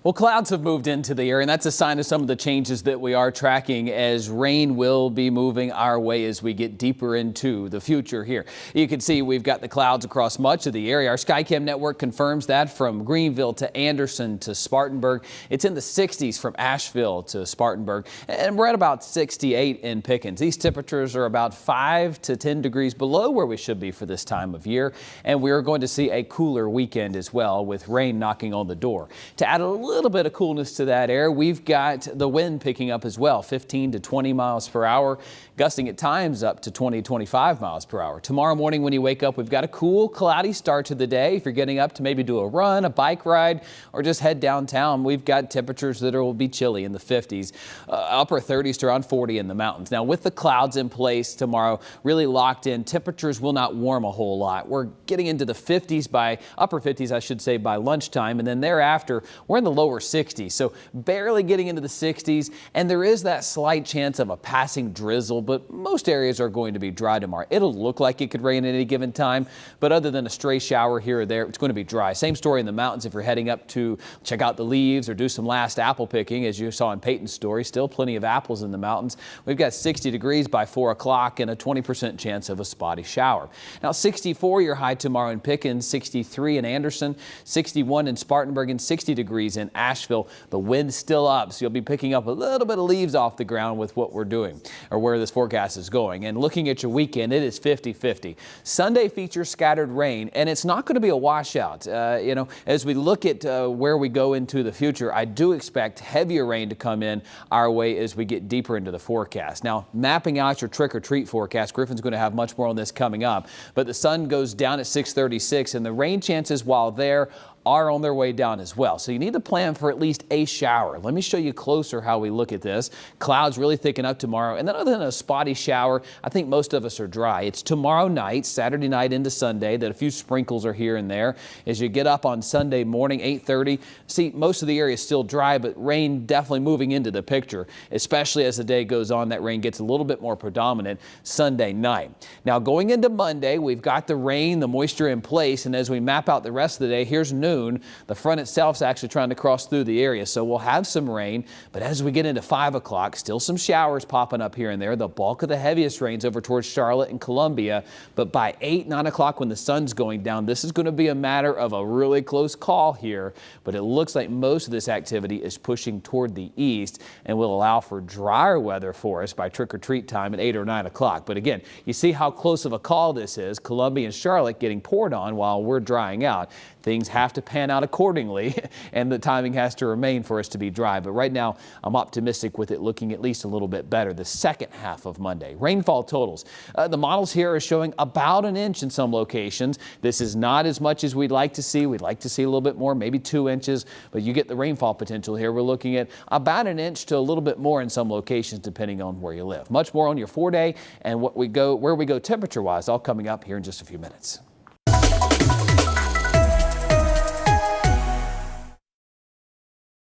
Well, clouds have moved into the area, and that's a sign of some of the changes that we are tracking as rain will be moving our way as we get deeper into the future here. You can see we've got the clouds across much of the area. Our Skycam network confirms that from Greenville to Anderson to Spartanburg. It's in the 60s from Asheville to Spartanburg, and we're at about 68 in Pickens. These temperatures are about 5 to 10 degrees below where we should be for this time of year, and we're going to see a cooler weekend as well with rain knocking on the door. To add a little bit of coolness to that air, we've got the wind picking up as well, 15 to 20 miles per hour, gusting at times up to 20-25 miles per hour. Tomorrow morning when you wake up, we've got a cool, cloudy start to the day. If you're getting up to maybe do a run, a bike ride, or just head downtown, we've got temperatures that will be chilly in the 50s, upper 30s to around 40 in the mountains. Now with the clouds in place tomorrow, really locked in, temperatures will not warm a whole lot. We're getting into the 50s by upper 50s, I should say, by lunchtime, and then thereafter we're in the lower 60s, so barely getting into the 60s, and there is that slight chance of a passing drizzle, but most areas are going to be dry tomorrow. It'll look like it could rain at any given time, but other than a stray shower here or there, it's going to be dry. Same story in the mountains if you're heading up to check out the leaves or do some last apple picking, as you saw in Peyton's story. Still plenty of apples in the mountains. We've got 60 degrees by 4 o'clock and a 20% chance of a spotty shower. Now 64 your high tomorrow in Pickens, 63 in Anderson, 61 in Spartanburg, and 60 degrees in Asheville. The wind's still up, so you'll be picking up a little bit of leaves off the ground with what we're doing or where this forecast is going. And looking at your weekend, it is 50-50. Sunday features scattered rain, and it's not going to be a washout. As we look at where we go into the future, I do expect heavier rain to come in our way as we get deeper into the forecast. Now, mapping out your trick-or-treat forecast, Griffin's going to have much more on this coming up, but the sun goes down at 6:36, and the rain chances while there are on their way down as well. So you need to plan for at least a shower. Let me show you closer how we look at this. Clouds really thicken up tomorrow, and then other than a spotty shower, I think most of us are dry. It's tomorrow night, Saturday night into Sunday, that a few sprinkles are here and there. As you get up on Sunday morning, 8:30, see most of the area is still dry, but rain definitely moving into the picture, especially as the day goes on. That rain gets a little bit more predominant Sunday night. Now going into Monday, we've got the rain, the moisture in place, and as we map out the rest of the day, here's noon. The front itself is actually trying to cross through the area, so we'll have some rain, but as we get into 5 o'clock, still some showers popping up here and there. The bulk of the heaviest rains over towards Charlotte and Columbia, but by 8, 9 o'clock when the sun's going down, this is going to be a matter of a really close call here, but it looks like most of this activity is pushing toward the east and will allow for drier weather for us by trick-or-treat time at 8 or 9 o'clock. But again, you see how close of a call this is. Columbia and Charlotte getting poured on while we're drying out. Things have to pan out accordingly, and the timing has to remain for us to be dry. But right now, I'm optimistic with it looking at least a little bit better the second half of Monday. Rainfall totals. The models here are showing about an inch in some locations. This is not as much as we'd like to see. We'd like to see a little bit more, maybe 2 inches, but you get the rainfall potential here. We're looking at about an inch to a little bit more in some locations depending on where you live. Much more on your 4-day and where we go temperature-wise, all coming up here in just a few minutes.